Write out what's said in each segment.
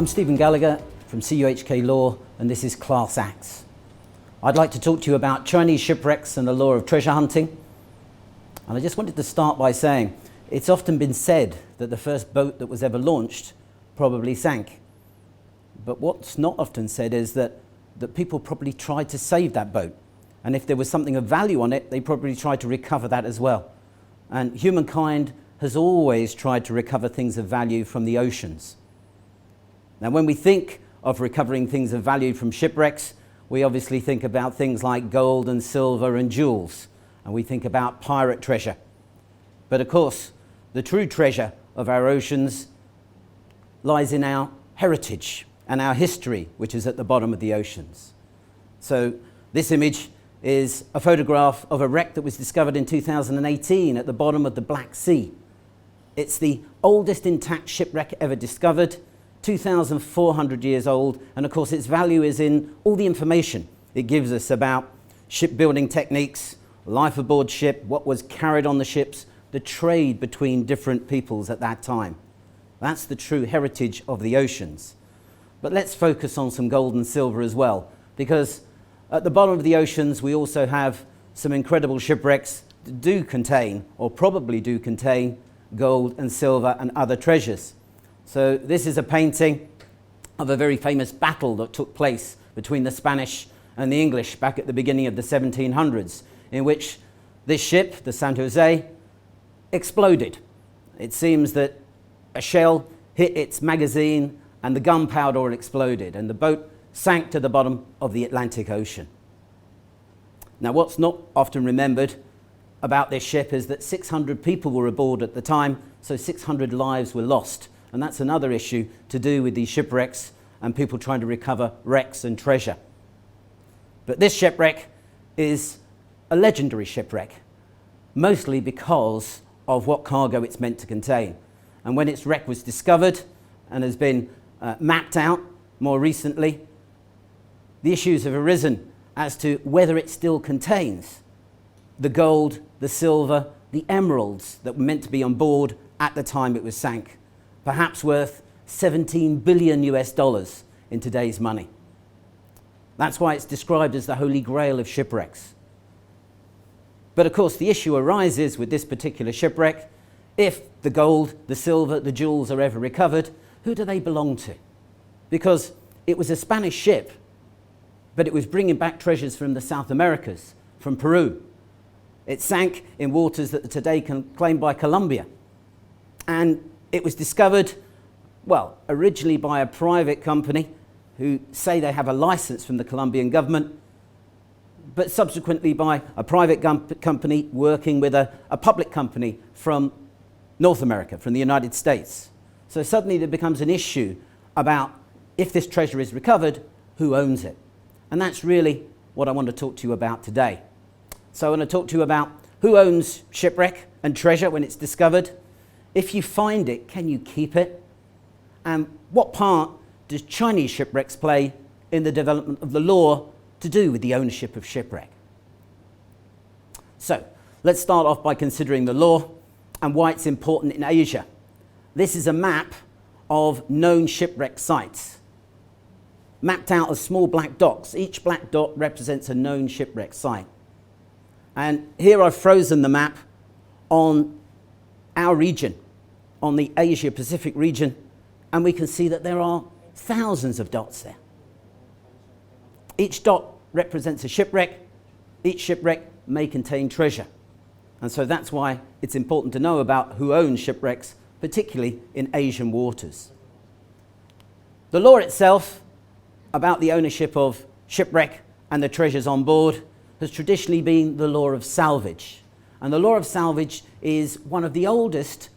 I'm Stephen Gallagher from CUHK Law, and this is Class Acts. I'd like to talk to you about Chinese shipwrecks and the law of treasure hunting. And I just wanted to start by saying, it's often been said that the first boat that was ever launched probably sank. But what's not often said is that people probably tried to save that boat. And if there was something of value on it, they probably tried to recover that as well. And humankind has always tried to recover things of value from the oceans. Now, when we think of recovering things of value from shipwrecks, we obviously think about things like gold and silver and jewels, and we think about pirate treasure. But of course, the true treasure of our oceans lies in our heritage and our history, which is at the bottom of the oceans. So this image is a photograph of a wreck that was discovered in 2018 at the bottom of the Black Sea. It's the oldest intact shipwreck ever discovered, 2,400 years old, and of course its value is in all the information it gives us about shipbuilding techniques, life aboard ship, what was carried on the ships, the trade between different peoples at that time. That's the true heritage of the oceans. But let's focus on some gold and silver as well, because at the bottom of the oceans we also have some incredible shipwrecks that do contain, or probably do contain, gold and silver and other treasures. So this is a painting of a very famous battle that took place between the Spanish and the English back at the beginning of the 1700s, in which this ship, the San Jose, exploded. It seems that a shell hit its magazine and the gunpowder exploded, and the boat sank to the bottom of the Atlantic Ocean. Now, what's not often remembered about this ship is that 600 people were aboard at the time, so 600 lives were lost. And that's another issue to do with these shipwrecks and people trying to recover wrecks and treasure. But this shipwreck is a legendary shipwreck, mostly because of what cargo it's meant to contain. And when its wreck was discovered and has been mapped out more recently, the issues have arisen as to whether it still contains the gold, the silver, the emeralds that were meant to be on board at the time it was sank, perhaps worth $17 billion in today's money. That's why it's described as the Holy Grail of shipwrecks. But of course, the issue arises with this particular shipwreck: if the gold, the silver, the jewels are ever recovered, who do they belong to? Because it was a Spanish ship, but it was bringing back treasures from the South Americas, from Peru. It sank in waters that are today claimed by Colombia. And it was discovered, well, originally by a private company who say they have a license from the Colombian government, but subsequently by a private company working with a public company from North America, from the United States. So suddenly there becomes an issue about, if this treasure is recovered, who owns it? And that's really what I want to talk to you about today. So I want to talk to you about who owns shipwreck and treasure when it's discovered. If you find it, can you keep it? And what part does Chinese shipwrecks play in the development of the law to do with the ownership of shipwreck? So let's start off by considering the law and why it's important in Asia. This is a map of known shipwreck sites, mapped out as small black dots. Each black dot represents a known shipwreck site. And here I've frozen the map on our region, on the Asia-Pacific region, and we can see that there are thousands of dots there. Each dot represents a shipwreck. Each shipwreck may contain treasure. And so that's why it's important to know about who owns shipwrecks, particularly in Asian waters. The law itself about the ownership of shipwreck and the treasures on board has traditionally been the law of salvage. And the law of salvage is one of the oldest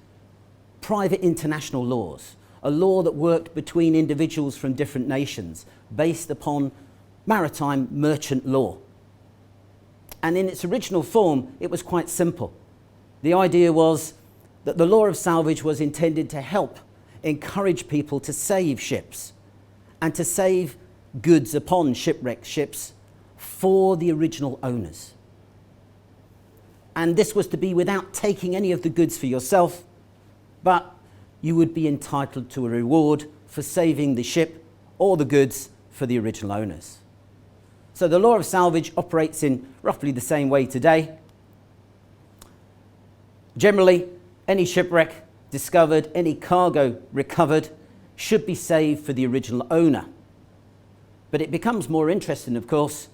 private international laws, a law that worked between individuals from different nations based upon maritime merchant law. And in its original form, it was quite simple. The idea was that the law of salvage was intended to help encourage people to save ships and to save goods upon shipwrecked ships for the original owners. And this was to be without taking any of the goods for yourself, but you would be entitled to a reward for saving the ship or the goods for the original owners. So the law of salvage operates in roughly the same way today. Generally, any shipwreck discovered, any cargo recovered, should be saved for the original owner. But it becomes more interesting, of course,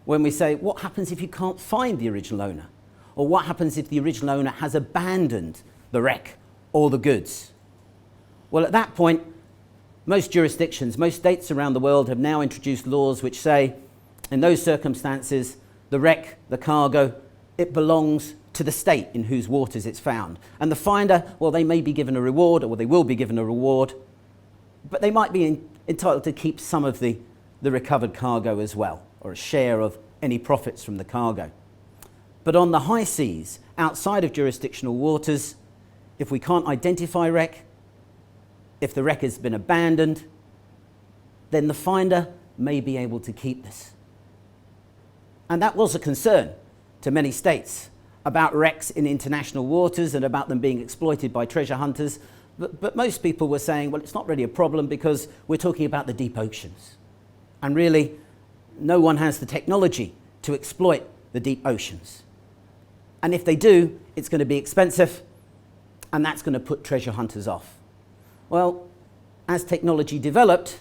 when we say, what happens if you can't find the original owner? Or what happens if the original owner has abandoned the wreck or the goods? Well, at that point, most jurisdictions, most states around the world have now introduced laws which say, in those circumstances, the wreck, the cargo, it belongs to the state in whose waters it's found. And the finder, well, they may be given a reward, or they will be given a reward, but they might be entitled to keep some of the recovered cargo as well, or a share of any profits from the cargo. But on the high seas, outside of jurisdictional waters, if we can't identify wreck, if the wreck has been abandoned, then the finder may be able to keep this. And that was a concern to many states about wrecks in international waters and about them being exploited by treasure hunters. But most people were saying, well, it's not really a problem because we're talking about the deep oceans. And really, no one has the technology to exploit the deep oceans. And if they do, it's going to be expensive, and that's going to put treasure hunters off. Well, as technology developed,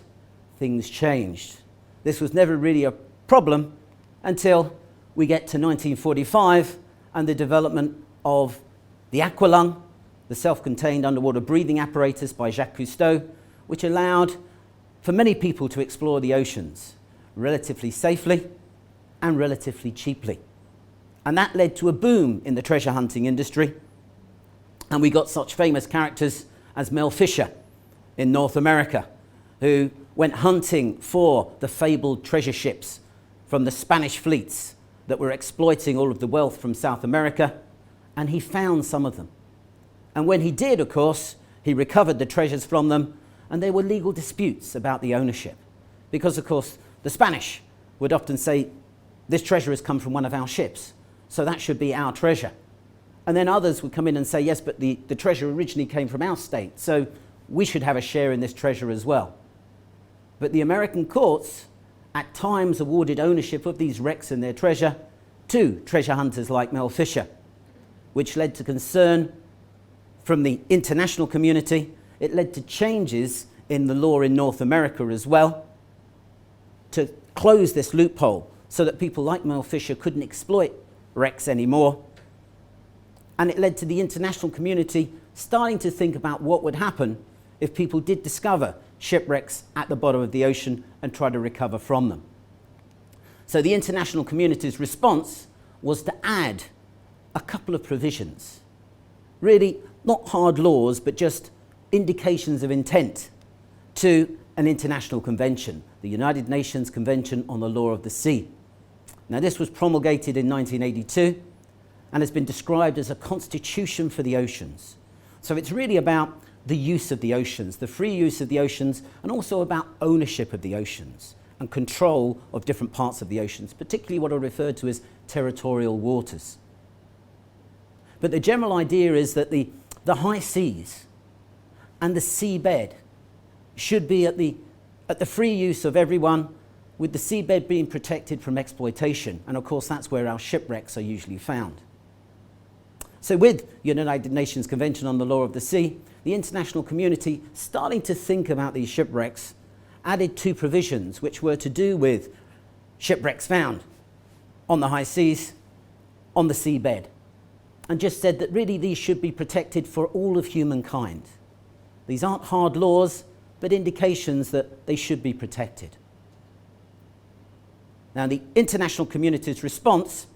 things changed. This was never really a problem until we get to 1945 and the development of the aqualung, the self-contained underwater breathing apparatus by Jacques Cousteau, which allowed for many people to explore the oceans relatively safely and relatively cheaply. And that led to a boom in the treasure hunting industry. And we got such famous characters as Mel Fisher in North America, who went hunting for the fabled treasure ships from the Spanish fleets that were exploiting all of the wealth from South America, and he found some of them. And when he did, of course, he recovered the treasures from them, and there were legal disputes about the ownership. Because, of course, the Spanish would often say, this treasure has come from one of our ships, so that should be our treasure. And then others would come in and say, yes, but the treasure originally came from our state, so we should have a share in this treasure as well. But the American courts at times awarded ownership of these wrecks and their treasure to treasure hunters like Mel Fisher, which led to concern from the international community. It led to changes in the law in North America as well to close this loophole so that people like Mel Fisher couldn't exploit wrecks anymore. And it led to the international community starting to think about what would happen if people did discover shipwrecks at the bottom of the ocean and try to recover from them. So the international community's response was to add a couple of provisions. Really not hard laws, but just indications of intent to an international convention, the United Nations Convention on the Law of the Sea. Now, this was promulgated in 1982 and has been described as a constitution for the oceans. So it's really about the use of the oceans, the free use of the oceans, and also about ownership of the oceans and control of different parts of the oceans, particularly what are referred to as territorial waters. But the general idea is that the high seas and the seabed should be at the free use of everyone, with the seabed being protected from exploitation. And of course, that's where our shipwrecks are usually found. So with the United Nations Convention on the Law of the Sea, the international community, starting to think about these shipwrecks, added two provisions which were to do with shipwrecks found on the high seas, on the seabed, and just said that really these should be protected for all of humankind. These aren't hard laws, but indications that they should be protected. Now, the international community's response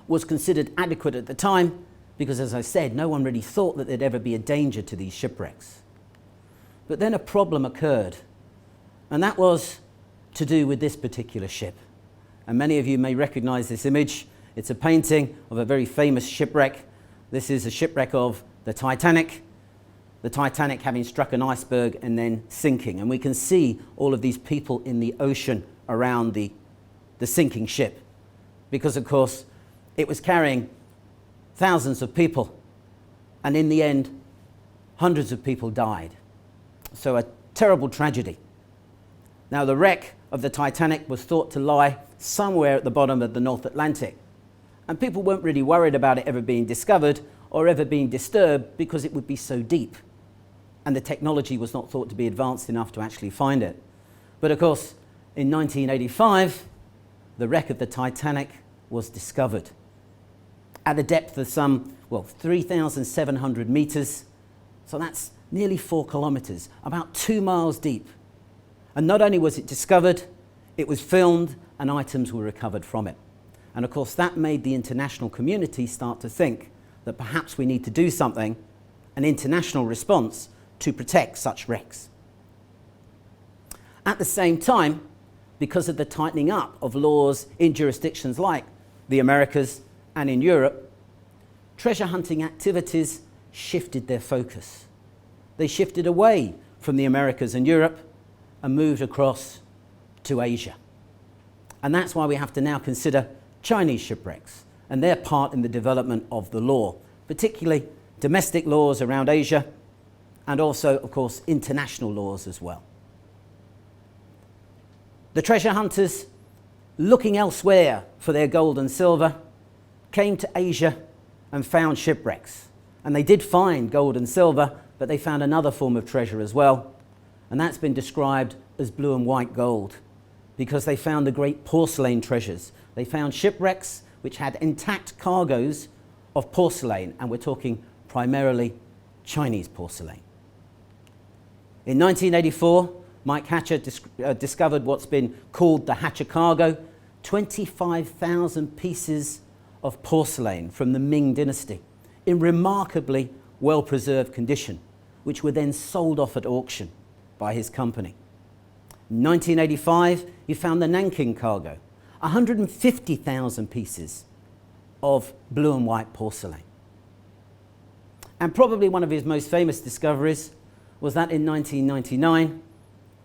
was considered adequate at the time because, as I said, no one really thought that there'd ever be a danger to these shipwrecks. But then a problem occurred, and that was to do with this particular ship. And many of you may recognize this image. It's a painting of a very famous shipwreck. This is a shipwreck of the Titanic having struck an iceberg and then sinking. And we can see all of these people in the ocean around the sinking ship, because, of course, it was carrying thousands of people, and in the end, hundreds of people died. So a terrible tragedy. Now, the wreck of the Titanic was thought to lie somewhere at the bottom of the North Atlantic, and people weren't really worried about it ever being discovered or ever being disturbed because it would be so deep, and the technology was not thought to be advanced enough to actually find it. But of course, in 1985, the wreck of the Titanic was discovered at a depth of some, 3,700 meters. So that's nearly 4 kilometers, about 2 miles deep. And not only was it discovered, it was filmed and items were recovered from it. And of course, that made the international community start to think that perhaps we need to do something, an international response to protect such wrecks. At the same time, because of the tightening up of laws in jurisdictions like the Americas and in Europe, treasure hunting activities shifted their focus. They shifted away from the Americas and Europe and moved across to Asia. And that's why we have to now consider Chinese shipwrecks and their part in the development of the law, particularly domestic laws around Asia and also, of course, international laws as well. The treasure hunters, looking elsewhere for their gold and silver, came to Asia and found shipwrecks. And they did find gold and silver, but they found another form of treasure as well. And that's been described as blue and white gold, because they found the great porcelain treasures. They found shipwrecks which had intact cargoes of porcelain, and we're talking primarily Chinese porcelain. In 1984, Mike Hatcher discovered what's been called the Hatcher cargo, 25,000 pieces of porcelain from the Ming dynasty in remarkably well-preserved condition, which were then sold off at auction by his company. In 1985, he found the Nanking cargo, 150,000 pieces of blue and white porcelain. And probably one of his most famous discoveries was that in 1999,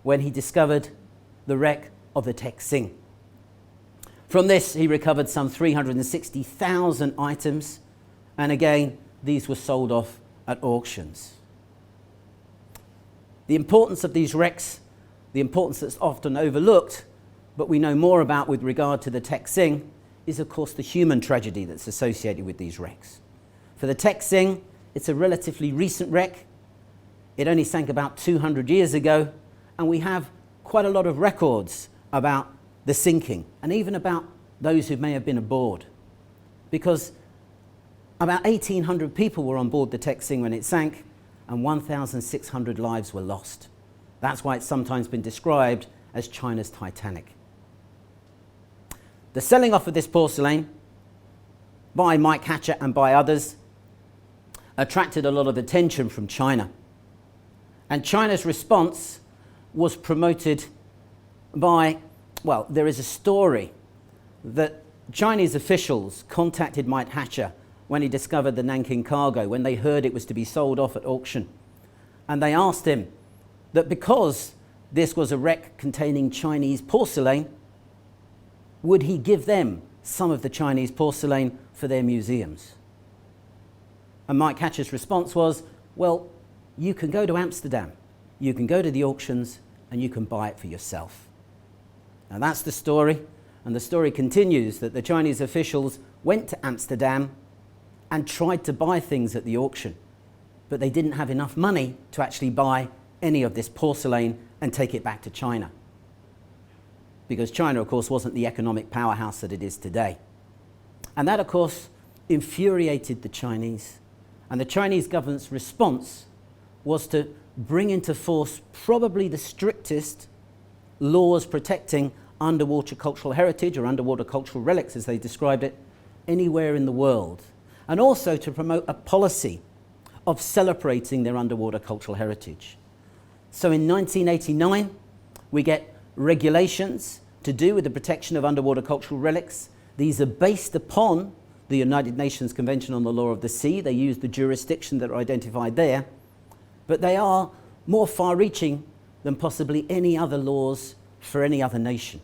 when he discovered the wreck of the Texing. From this, he recovered some 360,000 items, and again, these were sold off at auctions. The importance of these wrecks, the importance that's often overlooked, but we know more about with regard to the Texing, is of course the human tragedy that's associated with these wrecks. For the Texing, it's a relatively recent wreck. It only sank about 200 years ago, and we have quite a lot of records about the sinking and even about those who may have been aboard, because about 1,800 people were on board the Texing when it sank, and 1,600 lives were lost. That's why it's sometimes been described as China's Titanic. The selling off of this porcelain by Mike Hatcher and by others attracted a lot of attention from China. And China's response was promoted by, there is a story that Chinese officials contacted Mike Hatcher when he discovered the Nanking cargo, when they heard it was to be sold off at auction. And they asked him that because this was a wreck containing Chinese porcelain, would he give them some of the Chinese porcelain for their museums? And Mike Hatcher's response was, you can go to Amsterdam, you can go to the auctions, and you can buy it for yourself. Now that's the story, and the story continues that the Chinese officials went to Amsterdam and tried to buy things at the auction, but they didn't have enough money to actually buy any of this porcelain and take it back to China. Because China, of course, wasn't the economic powerhouse that it is today. And that, of course, infuriated the Chinese. And the Chinese government's response was to bring into force probably the strictest laws protecting underwater cultural heritage, or underwater cultural relics as they described it, anywhere in the world. And also to promote a policy of celebrating their underwater cultural heritage. So in 1989, we get regulations to do with the protection of underwater cultural relics. These are based upon the United Nations Convention on the Law of the Sea. They use the jurisdiction that are identified there, but they are more far-reaching than possibly any other laws for any other nation.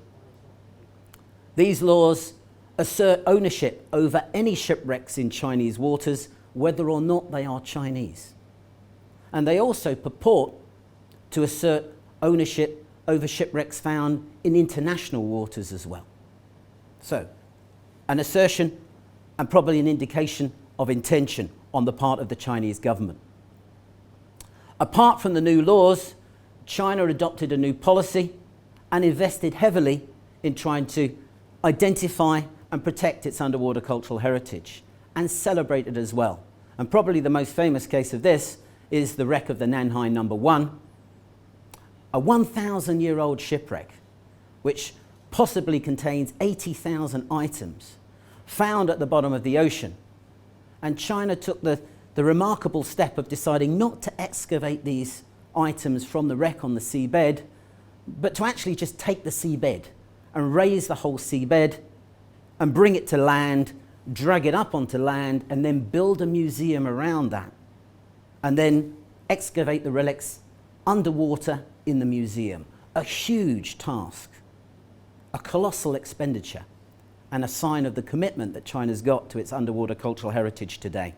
These laws assert ownership over any shipwrecks in Chinese waters, whether or not they are Chinese. And they also purport to assert ownership over shipwrecks found in international waters as well. So, an assertion and probably an indication of intention on the part of the Chinese government. Apart from the new laws, China adopted a new policy and invested heavily in trying to identify and protect its underwater cultural heritage and celebrate it as well. And probably the most famous case of this is the wreck of the Nanhai No. 1, a 1,000-year-old shipwreck which possibly contains 80,000 items found at the bottom of the ocean. And China took the remarkable step of deciding not to excavate these items from the wreck on the seabed, but to actually just take the seabed and raise the whole seabed and bring it to land, drag it up onto land, and then build a museum around that, and then excavate the relics underwater in the museum. A huge task, a colossal expenditure, and a sign of the commitment that China's got to its underwater cultural heritage today.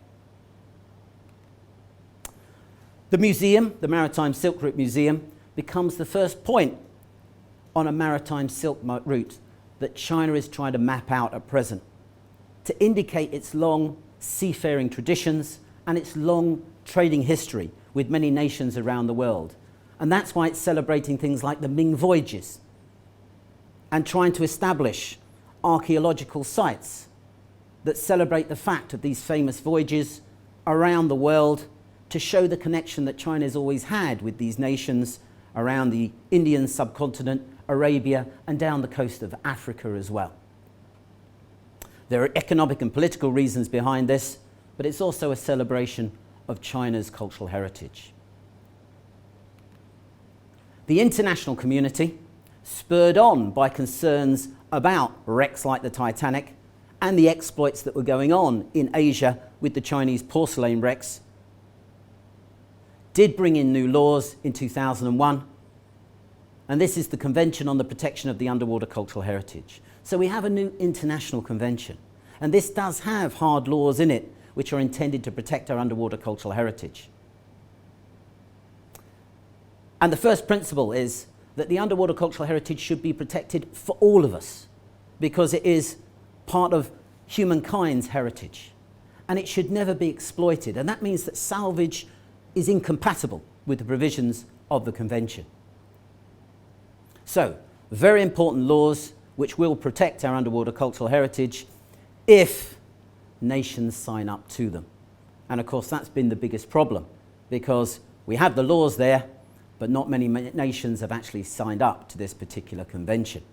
The museum, the Maritime Silk Route Museum, becomes the first point on a maritime silk route that China is trying to map out at present to indicate its long seafaring traditions and its long trading history with many nations around the world. And that's why it's celebrating things like the Ming voyages and trying to establish archaeological sites that celebrate the fact of these famous voyages around the world to show the connection that China's always had with these nations around the Indian subcontinent, Arabia, and down the coast of Africa as well. There are economic and political reasons behind this, but it's also a celebration of China's cultural heritage. The international community, spurred on by concerns about wrecks like the Titanic and the exploits that were going on in Asia with the Chinese porcelain wrecks, did bring in new laws in 2001, and this is the Convention on the Protection of the Underwater Cultural Heritage. So we have a new international convention, and this does have hard laws in it which are intended to protect our underwater cultural heritage. And the first principle is that the underwater cultural heritage should be protected for all of us, because it is part of humankind's heritage, and it should never be exploited. And that means that salvage is incompatible with the provisions of the Convention. So, very important laws which will protect our underwater cultural heritage if nations sign up to them. And of course that's been the biggest problem, because we have the laws there, but not many nations have actually signed up to this particular convention.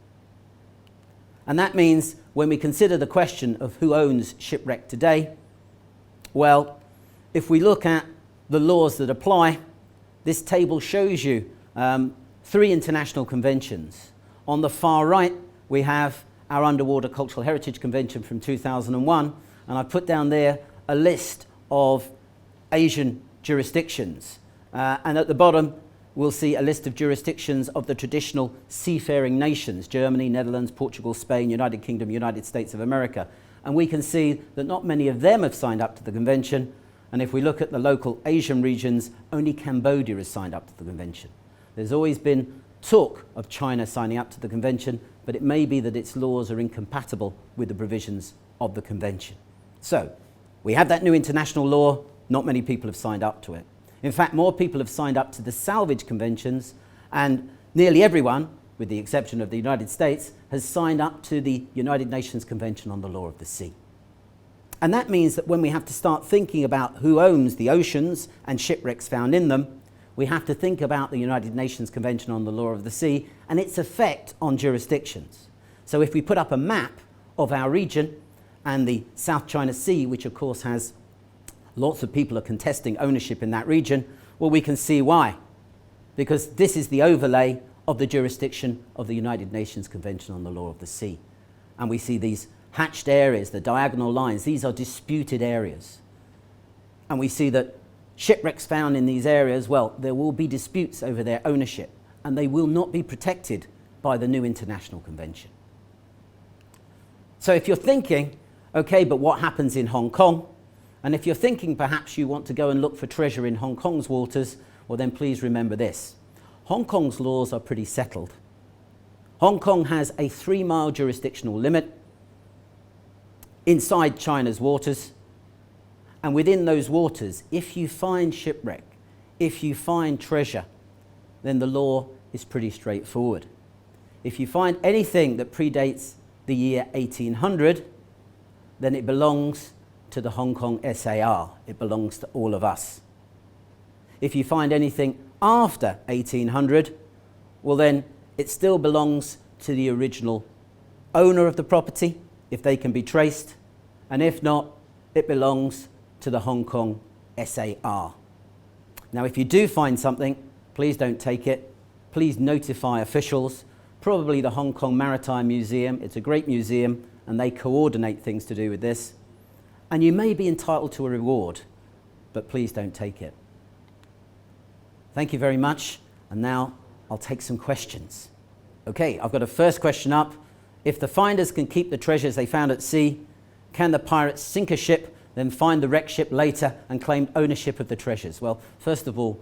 And that means when we consider the question of who owns shipwreck today, well, if we look at the laws that apply, this table shows you 3 international conventions. On the far right, we have our Underwater Cultural Heritage Convention from 2001, and I put down there a list of Asian jurisdictions. And at the bottom, we'll see a list of jurisdictions of the traditional seafaring nations: Germany, Netherlands, Portugal, Spain, United Kingdom, United States of America. And we can see that not many of them have signed up to the convention. And if we look at the local Asian regions, only Cambodia has signed up to the convention. There's always been talk of China signing up to the convention, but it may be that its laws are incompatible with the provisions of the convention. So, we have that new international law. Not many people have signed up to it. In fact, more people have signed up to the salvage conventions, and nearly everyone, with the exception of the United States, has signed up to the United Nations Convention on the Law of the Sea. And that means that when we have to start thinking about who owns the oceans and shipwrecks found in them, we have to think about the United Nations Convention on the Law of the Sea and its effect on jurisdictions. So if we put up a map of our region and the South China Sea, which of course has lots of people are contesting ownership in that region, well, we can see why. Because this is the overlay of the jurisdiction of the United Nations Convention on the Law of the Sea. And we see these hatched areas, the diagonal lines. These are disputed areas. And we see that shipwrecks found in these areas, well, there will be disputes over their ownership, and they will not be protected by the new international convention. So if you're thinking, okay, but what happens in Hong Kong? And if you're thinking perhaps you want to go and look for treasure in Hong Kong's waters, well then please remember this. Hong Kong's laws are pretty settled. Hong Kong has a 3-mile jurisdictional limit inside China's waters, and within those waters, if you find shipwreck, if you find treasure, then the law is pretty straightforward. If you find anything that predates the year 1800, then it belongs to the Hong Kong SAR. It belongs to all of us. If you find anything after 1800, well then it still belongs to the original owner of the property, if they can be traced, and if not, it belongs to the Hong Kong SAR. Now, if you do find something, please don't take it. Please notify officials, probably the Hong Kong Maritime Museum. It's a great museum, and they coordinate things to do with this. And you may be entitled to a reward, but please don't take it. Thank you very much, and now I'll take some questions. Okay, I've got a first question up. If the finders can keep the treasures they found at sea, can the pirates sink a ship, then find the wrecked ship later and claim ownership of the treasures? Well, first of all,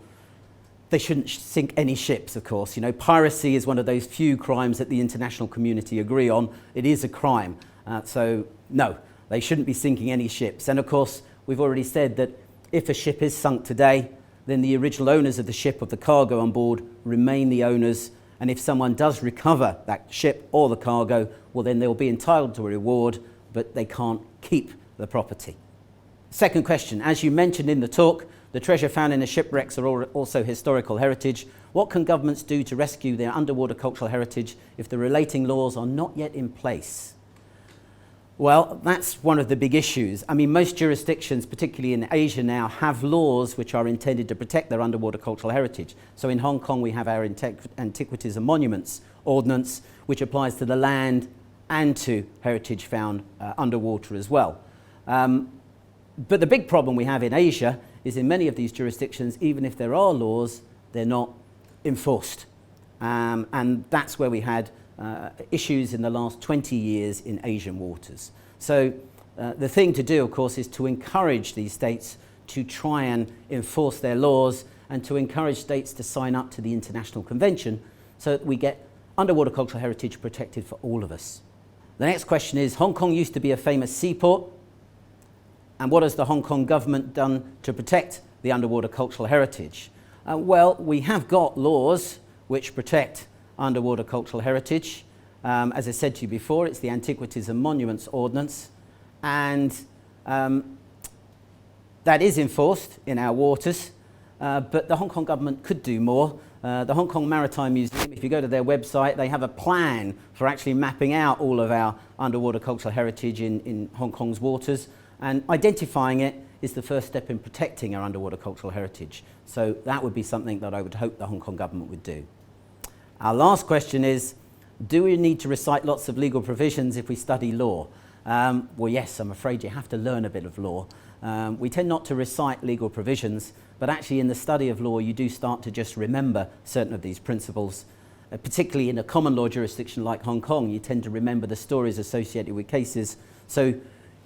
they shouldn't sink any ships, of course. You know, piracy is one of those few crimes that the international community agree on. It is a crime. So, no, they shouldn't be sinking any ships. And of course, we've already said that if a ship is sunk today, then the original owners of the ship, of the cargo on board, remain the owners. And if someone does recover that ship or the cargo, well, then they'll be entitled to a reward, but they can't keep the property. Second question, as you mentioned in the talk, the treasure found in the shipwrecks are also historical heritage. What can governments do to rescue their underwater cultural heritage if the relating laws are not yet in place? Well, that's one of the big issues. I mean, most jurisdictions, particularly in Asia now, have laws which are intended to protect their underwater cultural heritage. So in Hong Kong, we have our Antiquities and Monuments Ordinance, which applies to the land and to heritage found underwater as well. But the big problem we have in Asia is in many of these jurisdictions, even if there are laws, they're not enforced. And that's where we had issues in the last 20 years in Asian waters. So the thing to do, of course, is to encourage these states to try and enforce their laws and to encourage states to sign up to the International Convention so that we get underwater cultural heritage protected for all of us. The next question is, Hong Kong used to be a famous seaport, and what has the Hong Kong government done to protect the underwater cultural heritage? Well, we have got laws which protect underwater cultural heritage. As I said to you before, it's the Antiquities and Monuments Ordinance, and that is enforced in our waters, but the Hong Kong government could do more. The Hong Kong Maritime Museum, if you go to their website, they have a plan for actually mapping out all of our underwater cultural heritage in Hong Kong's waters, and identifying it is the first step in protecting our underwater cultural heritage. So that would be something that I would hope the Hong Kong government would do. Our last question is, do we need to recite lots of legal provisions if we study law? Well, yes, I'm afraid you have to learn a bit of law. We tend not to recite legal provisions, but actually in the study of law you do start to just remember certain of these principles. Particularly in a common law jurisdiction like Hong Kong, you tend to remember the stories associated with cases. So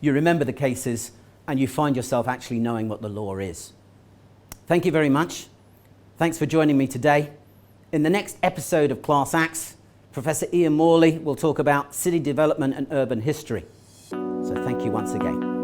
you remember the cases and you find yourself actually knowing what the law is. Thank you very much. Thanks for joining me today. In the next episode of Class Acts, Professor Ian Morley will talk about city development and urban history. So thank you once again.